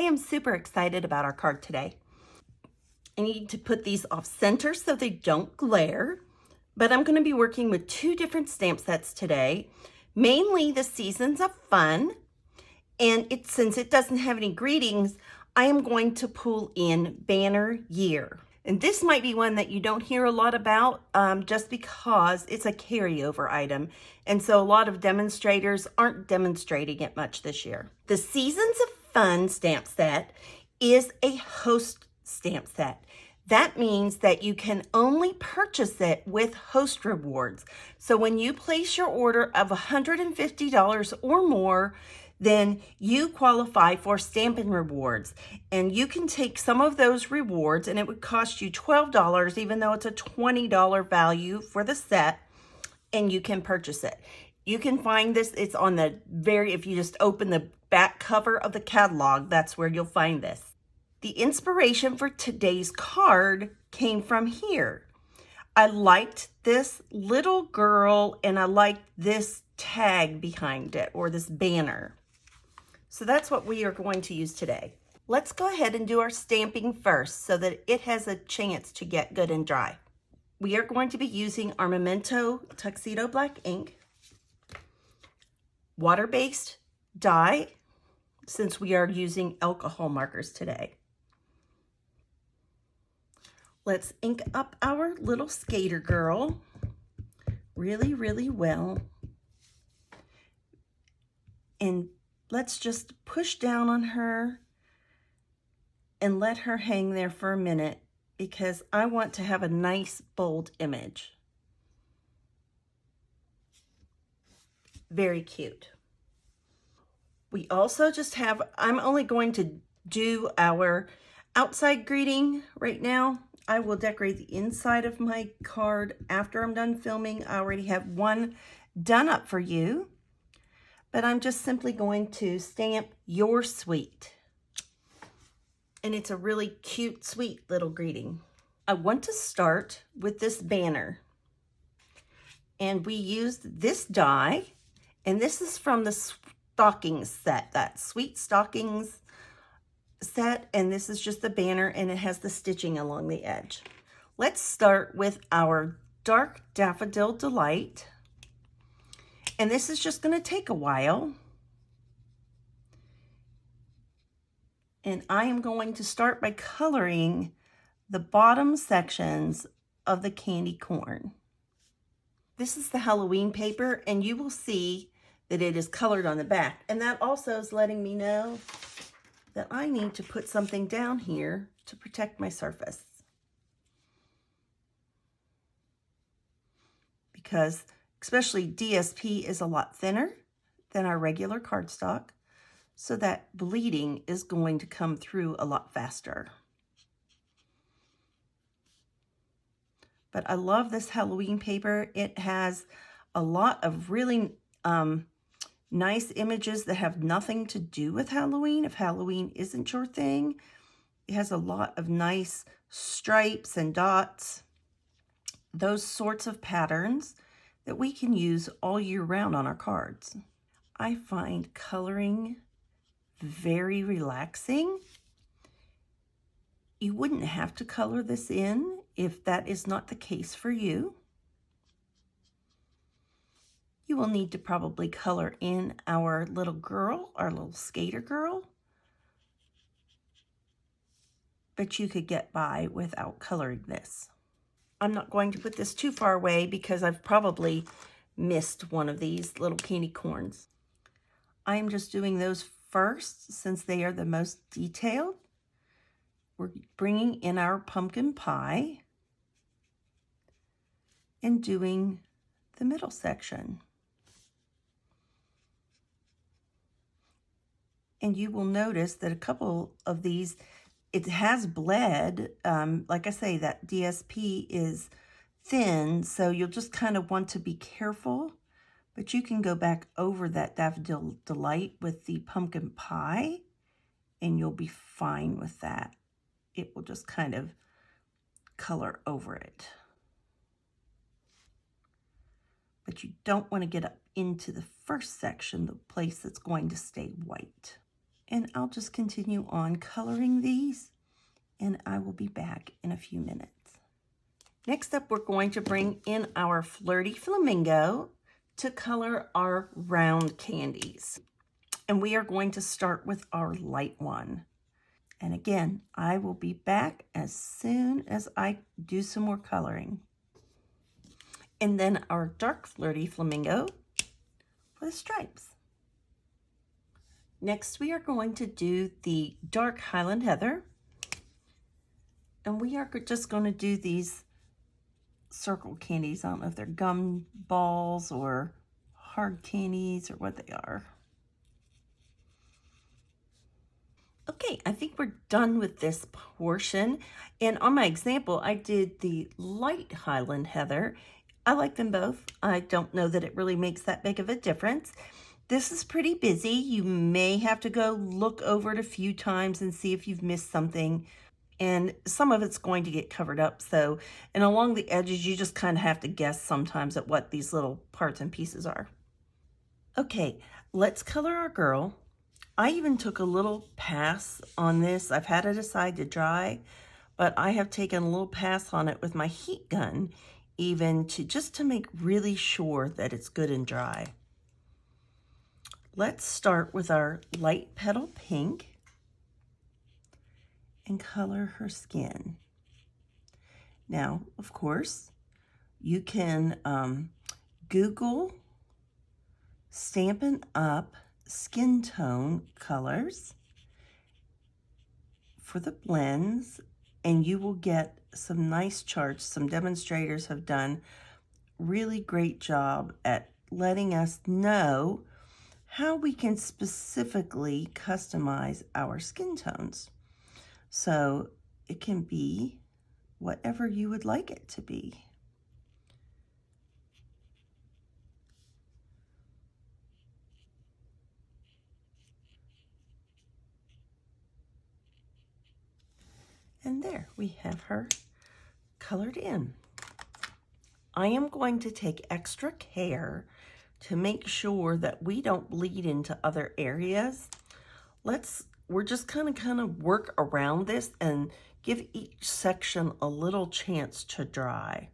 I am super excited about our card today. I need to put these off center so they don't glare, but I'm going to be working with two different stamp sets today, mainly the Seasons of Fun, and since it doesn't have any greetings, I am going to pull in Banner Year. And this might be one that you don't hear a lot about just because it's a carryover item. And so a lot of demonstrators aren't demonstrating it much this year. The Seasons of Fun stamp set is a host stamp set. That means that you can only purchase it with host rewards. So when you place your order of $150 or more, then you qualify for Stampin' Rewards. And you can take some of those rewards, and it would cost you $12, even though it's a $20 value for the set, and you can purchase it. You can find this, it's on the if you just open the back cover of the catalog, that's where you'll find this. The inspiration for today's card came from here. I liked this little girl, and I liked this tag behind it, or this banner. So that's what we are going to use today. Let's go ahead and do our stamping first so that it has a chance to get good and dry. We are going to be using our Memento Tuxedo Black ink, water-based dye, since we are using alcohol markers today. Let's ink up our little skater girl really, really well. And let's just push down on her and let her hang there for a minute because I want to have a nice, bold image. Very cute. We also just have, I'm only going to do our outside greeting right now. I will decorate the inside of my card after I'm done filming. I already have one done up for you. But I'm just simply going to stamp You're Sweet. And it's a really cute, sweet little greeting. I want to start with this banner. And we used this die, and this is from the stockings set, that Sweet Stockings set, and this is just the banner, and it has the stitching along the edge. Let's start with our Dark Daffodil Delight. And this is just going to take a while. And I am going to start by coloring the bottom sections of the candy corn. This is the Halloween paper, and you will see that it is colored on the back. And that also is letting me know that I need to put something down here to protect my surface. Because especially DSP is a lot thinner than our regular cardstock, so that bleeding is going to come through a lot faster. But I love this Halloween paper. It has a lot of really nice images that have nothing to do with Halloween. If Halloween isn't your thing, it has a lot of nice stripes and dots, those sorts of patterns that we can use all year round on our cards. I find coloring very relaxing. You wouldn't have to color this in if that is not the case for you. You will need to probably color in our little girl, our little skater girl, but you could get by without coloring this. I'm not going to put this too far away because I've probably missed one of these little candy corns. I'm just doing those first since they are the most detailed. We're bringing in our pumpkin pie and doing the middle section. And you will notice that a couple of these, it has bled. Like I say, that DSP is thin, so you'll just kind of want to be careful. But you can go back over that Daffodil Delight with the pumpkin pie, and you'll be fine with that. It will just kind of color over it. But you don't want to get up into the first section, the place that's going to stay white. And I'll just continue on coloring these, and I will be back in a few minutes. Next up, we're going to bring in our Flirty Flamingo to color our round candies. And we are going to start with our light one. And again, I will be back as soon as I do some more coloring. And then our dark Flirty Flamingo for the stripes. Next, we are going to do the dark Highland Heather. And we are just going to do these circle candies. I don't know if they're gum balls or hard candies or what they are. Okay, I think we're done with this portion. And on my example, I did the light Highland Heather. I like them both. I don't know that it really makes that big of a difference. This is pretty busy. You may have to go look over it a few times and see if you've missed something. And some of it's going to get covered up. So, and along the edges, you just kind of have to guess sometimes at what these little parts and pieces are. Okay, let's color our girl. I even took a little pass on this. I've had it aside to dry, but I have taken a little pass on it with my heat gun, even just to make really sure that it's good and dry. Let's start with our light petal pink and color her skin. Now, of course, you can Google Stampin' Up skin tone colors for the blends, and you will get some nice charts. Some demonstrators have done really great job at letting us know how we can specifically customize our skin tones. So it can be whatever you would like it to be. And there we have her colored in. I am going to take extra care to make sure that we don't bleed into other areas. We're just kind of work around this and give each section a little chance to dry.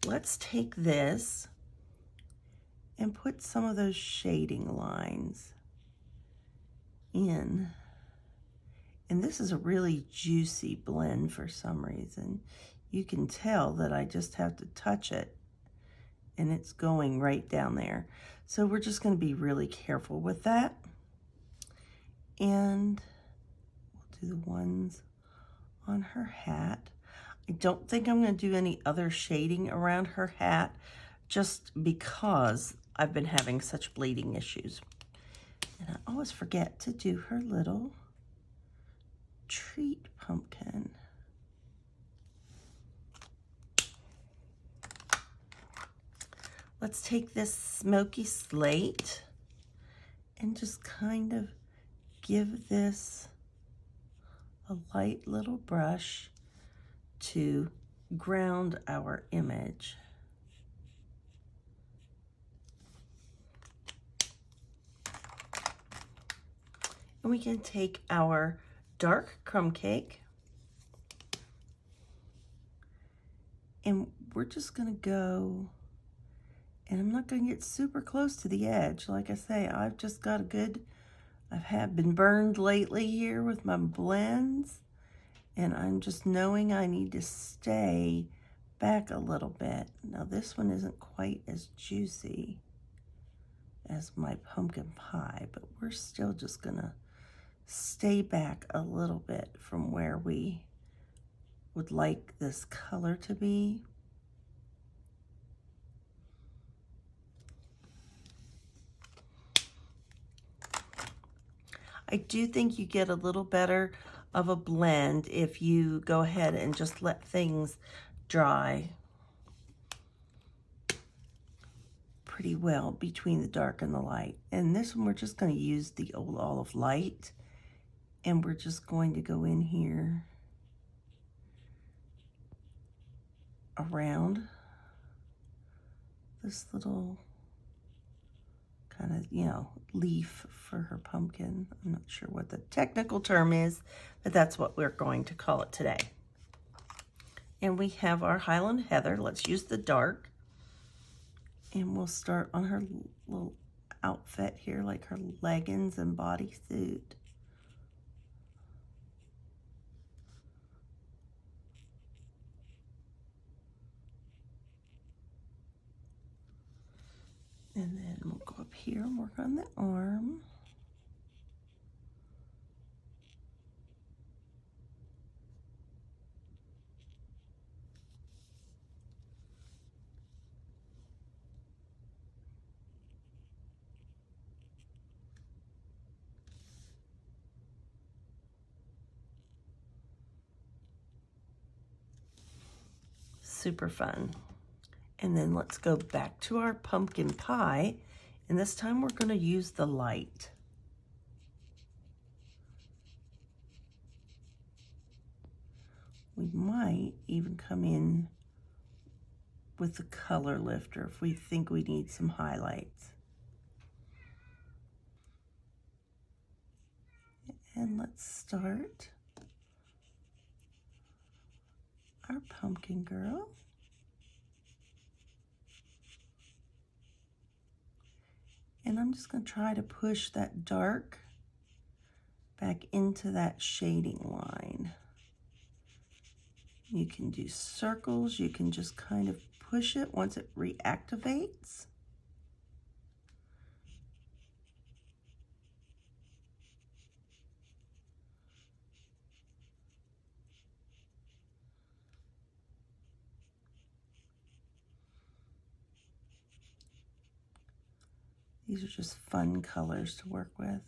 Let's take this and put some of those shading lines in. And this is a really juicy blend for some reason. You can tell that I just have to touch it and it's going right down there. So we're just going to be really careful with that. And we'll do the ones on her hat. I don't think I'm going to do any other shading around her hat just because I've been having such bleeding issues. And I always forget to do her little treat pumpkin. Let's take this smoky slate and just kind of give this a light little brush to ground our image. And we can take our dark crumb cake and we're just gonna go, and I'm not gonna get super close to the edge. Like I say, I've just got I've been burned lately here with my blends, and I'm just knowing I need to stay back a little bit. Now this one isn't quite as juicy as my pumpkin pie, but we're still just gonna stay back a little bit from where we would like this color to be. I do think you get a little better of a blend if you go ahead and just let things dry pretty well between the dark and the light. And this one, we're just going to use the Old Olive Light, and we're just going to go in here around this little kind of, you know, leaf for her pumpkin. I'm not sure what the technical term is, but that's what we're going to call it today. And we have our Highland Heather. Let's use the dark. And we'll start on her little outfit here, like her leggings and bodysuit. And then we'll go up here and work on the arm. Super fun. And then let's go back to our pumpkin pie. And this time we're going to use the light. We might even come in with the color lifter if we think we need some highlights. And let's start our pumpkin girl. And I'm just going to try to push that dark back into that shading line. You can do circles. You can just kind of push it once it reactivates. These are just fun colors to work with.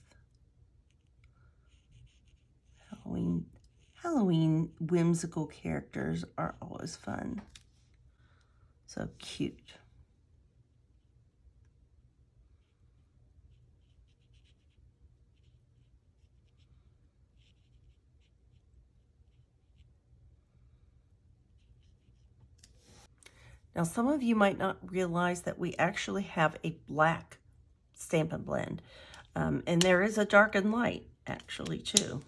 Halloween whimsical characters are always fun. So cute. Now, some of you might not realize that we actually have a black Stampin' Blend. And there is a dark and light, actually, too.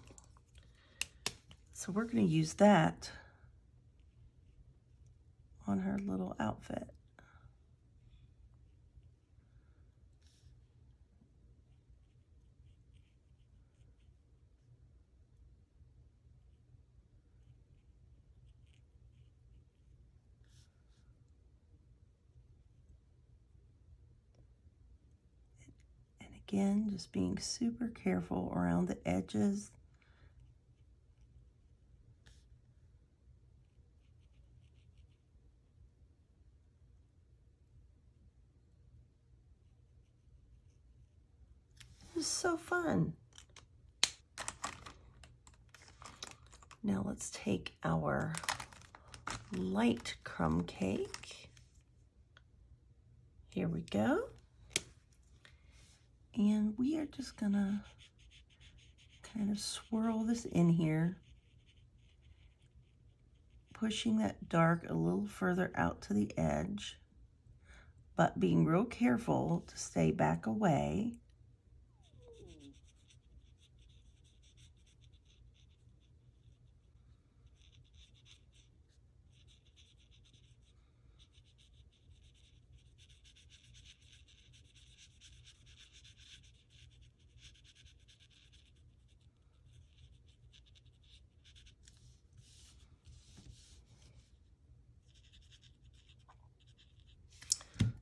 So we're going to use that on her little outfit. And again, just being super careful around the edges. It's so fun. Now let's take our light crumb cake. Here we go. And we are just gonna kind of swirl this in here, pushing that dark a little further out to the edge, but being real careful to stay back away.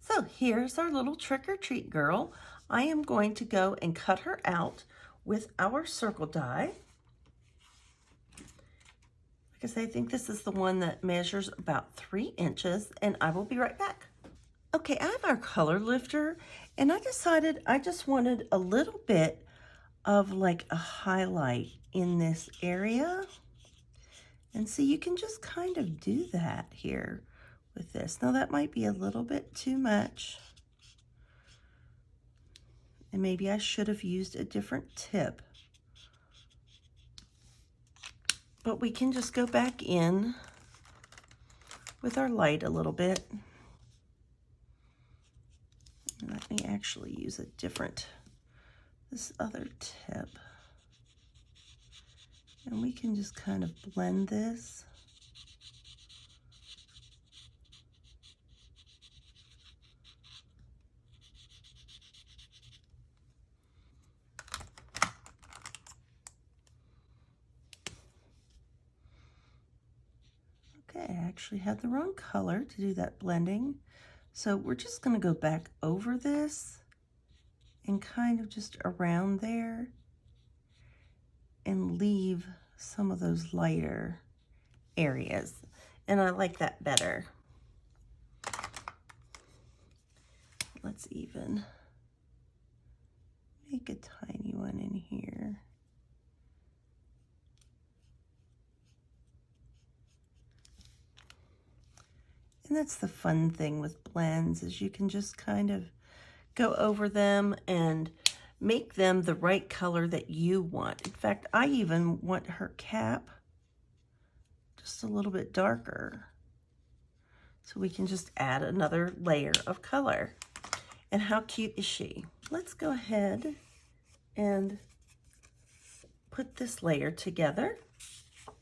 So here's our little trick-or-treat girl. I am going to go and cut her out with our circle die. Like I say, I think this is the one that measures about 3 inches, and I will be right back. Okay, I have our color lifter, and I decided I just wanted a little bit of like a highlight in this area. And so you can just kind of do that here with this. Now that might be a little bit too much. And maybe I should have used a different tip. But we can just go back in with our light a little bit. Let me actually use a different, this other tip. And we can just kind of blend this. Okay, I actually had the wrong color to do that blending. So we're just going to go back over this and kind of just around there and leave some of those lighter areas. And I like that better. Let's even make a tiny one in here. And that's the fun thing with blends, is you can just kind of go over them and make them the right color that you want. In fact, I even want her cap just a little bit darker, so we can just add another layer of color. And how cute is she? Let's go ahead and put this layer together.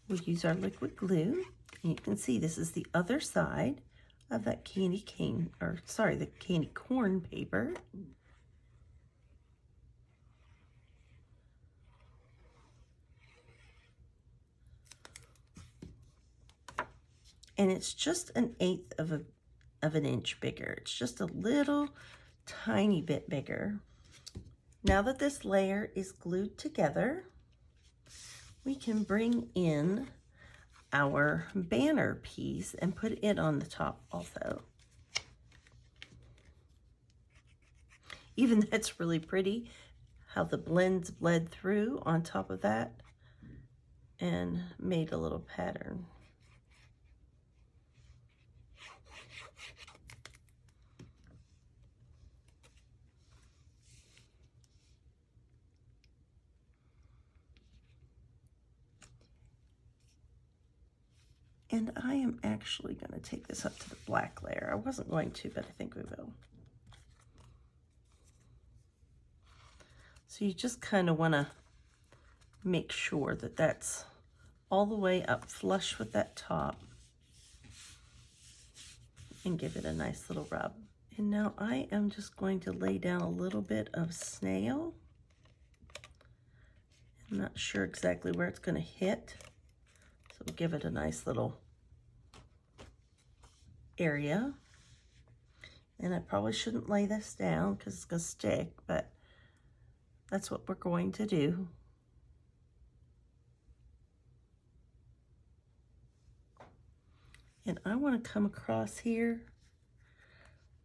We'll use our liquid glue. And you can see this is the other side of that candy cane, or sorry, the candy corn paper. And it's just 1/8 of an inch bigger. It's just a little tiny bit bigger. Now that this layer is glued together, we can bring in our banner piece and put it on the top also. Even that's really pretty how the blends bled through on top of that and made a little pattern. And I am actually going to take this up to the black layer. I wasn't going to, but I think we will. So you just kind of want to make sure that that's all the way up flush with that top and give it a nice little rub. And now I am just going to lay down a little bit of snail. I'm not sure exactly where it's going to hit, so we'll give it a nice little area. And I probably shouldn't lay this down because it's going to stick, but that's what we're going to do. And I want to come across here,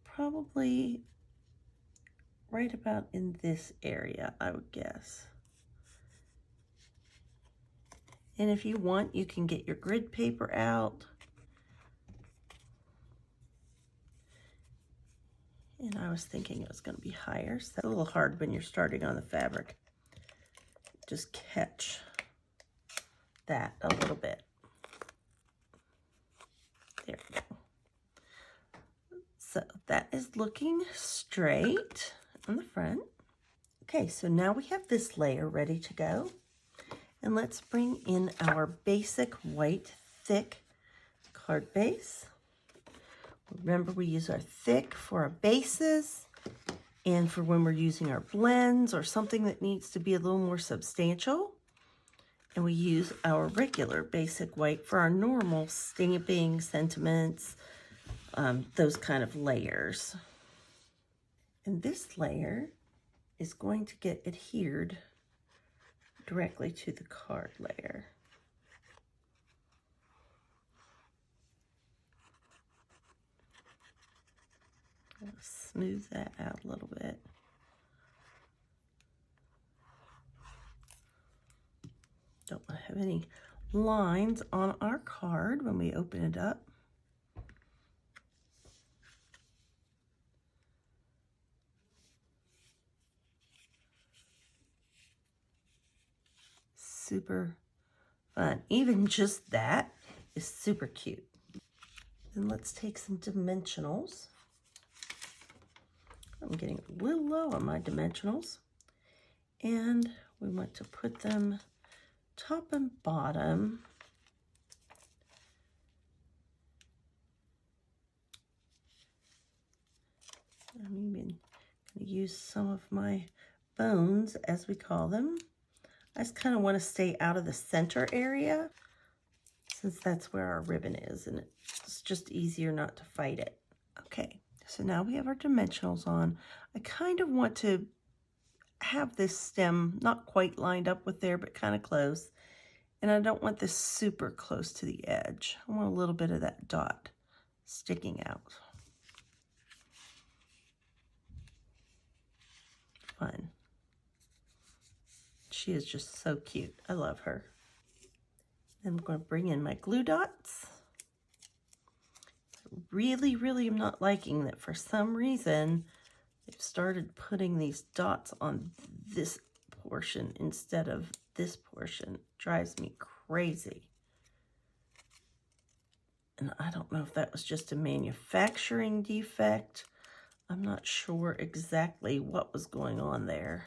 probably right about in this area, I would guess. And if you want, you can get your grid paper out. And I was thinking it was going to be higher, so that's a little hard when you're starting on the fabric. Just catch that a little bit. There we go. So that is looking straight on the front. Okay, so now we have this layer ready to go. And let's bring in our basic white thick card base. Remember, we use our thick for our bases and for when we're using our blends or something that needs to be a little more substantial. And we use our regular basic white for our normal stamping, sentiments, those kind of layers. And this layer is going to get adhered directly to the card layer. I'll smooth that out a little bit. Don't want to have any lines on our card when we open it up. Super fun. Even just that is super cute. Then let's take some dimensionals. I'm getting a little low on my dimensionals. And we want to put them top and bottom. I'm even going to use some of my bones, as we call them. I just kind of want to stay out of the center area, since that's where our ribbon is, and it's just easier not to fight it. Okay, so now we have our dimensionals on. I kind of want to have this stem not quite lined up with there, but kind of close. And I don't want this super close to the edge. I want a little bit of that dot sticking out. Fun. She is just so cute. I love her. Then I'm going to bring in my glue dots. Really am not liking that for some reason they've started putting these dots on this portion instead of this portion. It drives me crazy. And I don't know if that was just a manufacturing defect. I'm not sure exactly what was going on there.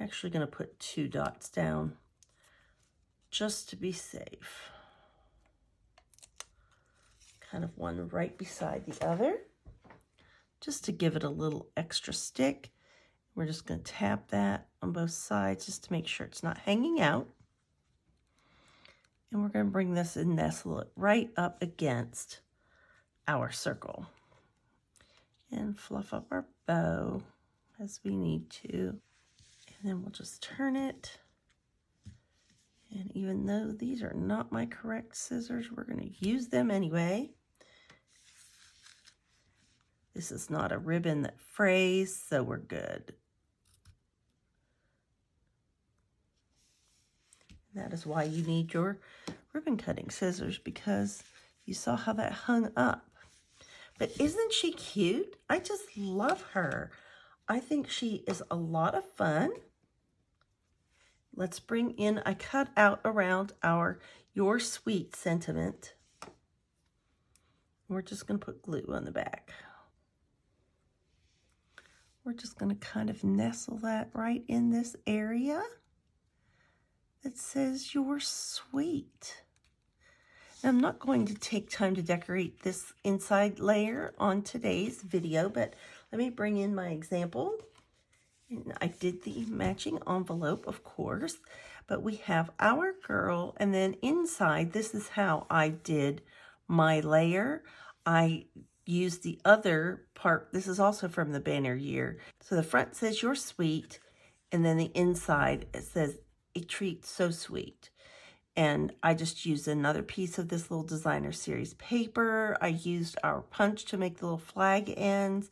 I'm actually going to put 2 dots down just to be safe. Kind of one right beside the other, just to give it a little extra stick. We're just going to tap that on both sides just to make sure it's not hanging out. And we're going to bring this and nestle it right up against our circle. And fluff up our bow as we need to. And then we'll just turn it. And even though these are not my correct scissors, we're going to use them anyway. This is not a ribbon that frays, so we're good. That is why you need your ribbon cutting scissors, because you saw how that hung up. But isn't she cute? I just love her. I think she is a lot of fun. Let's bring in, I cut out around our Your Sweet sentiment. We're just going to put glue on the back. We're just going to kind of nestle that right in this area that says You're Sweet. Now, I'm not going to take time to decorate this inside layer on today's video, but let me bring in my example. And I did the matching envelope, of course, but we have our girl, and then inside, this is how I did my layer. I used the other part. This is also from the banner year. So the front says You're Sweet, and then the inside, it says A Treat So Sweet. And I just used another piece of this little designer series paper. I used our punch to make the little flag ends.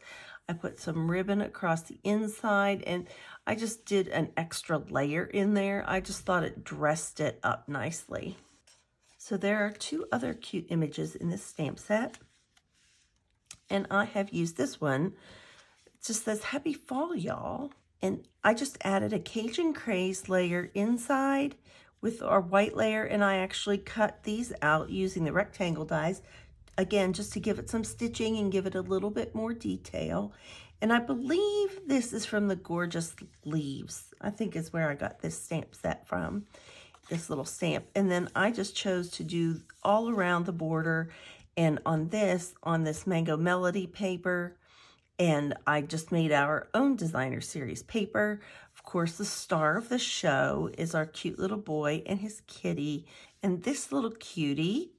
I put some ribbon across the inside, and I just did an extra layer in there. I just thought it dressed it up nicely. So there are 2 other cute images in this stamp set. And I have used this one. It just says Happy Fall, y'all. And I just added a Cajun Craze layer inside with our white layer, and I actually cut these out using the rectangle dies, again, just to give it some stitching and give it a little bit more detail. And I believe this is from the Gorgeous Leaves. I think is where I got this stamp set from, this little stamp. And then I just chose to do all around the border and on this Mango Melody paper. And I just made our own designer series paper. Of course, the star of the show is our cute little boy and his kitty. And this little cutie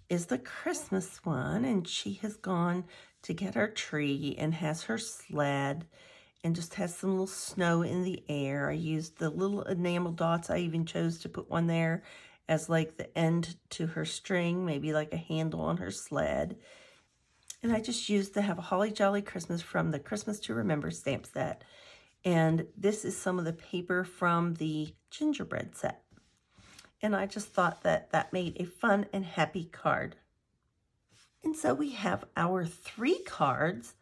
is the Christmas one. And she has gone to get her tree and has her sled and just has some little snow in the air. I used the little enamel dots. I even chose to put one there as like the end to her string, maybe like a handle on her sled. And I just used to have a Holly Jolly Christmas from the Christmas to Remember stamp set. And this is some of the paper from the gingerbread set. And I just thought that that made a fun and happy card. And so we have our 3 cards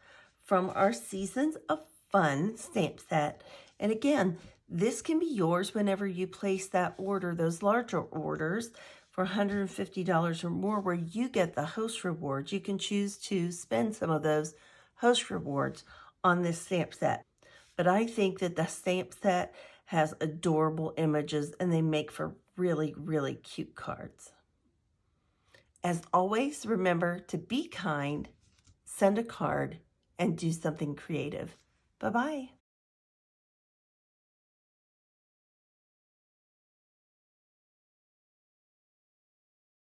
from our Seasons of Fun stamp set. And again, this can be yours whenever you place that order, those larger orders, for $150 or more, where you get the host rewards. You can choose to spend some of those host rewards on this stamp set. But I think that the stamp set has adorable images and they make for really, really cute cards. As always, remember to be kind, send a card, and do something creative. Bye-bye.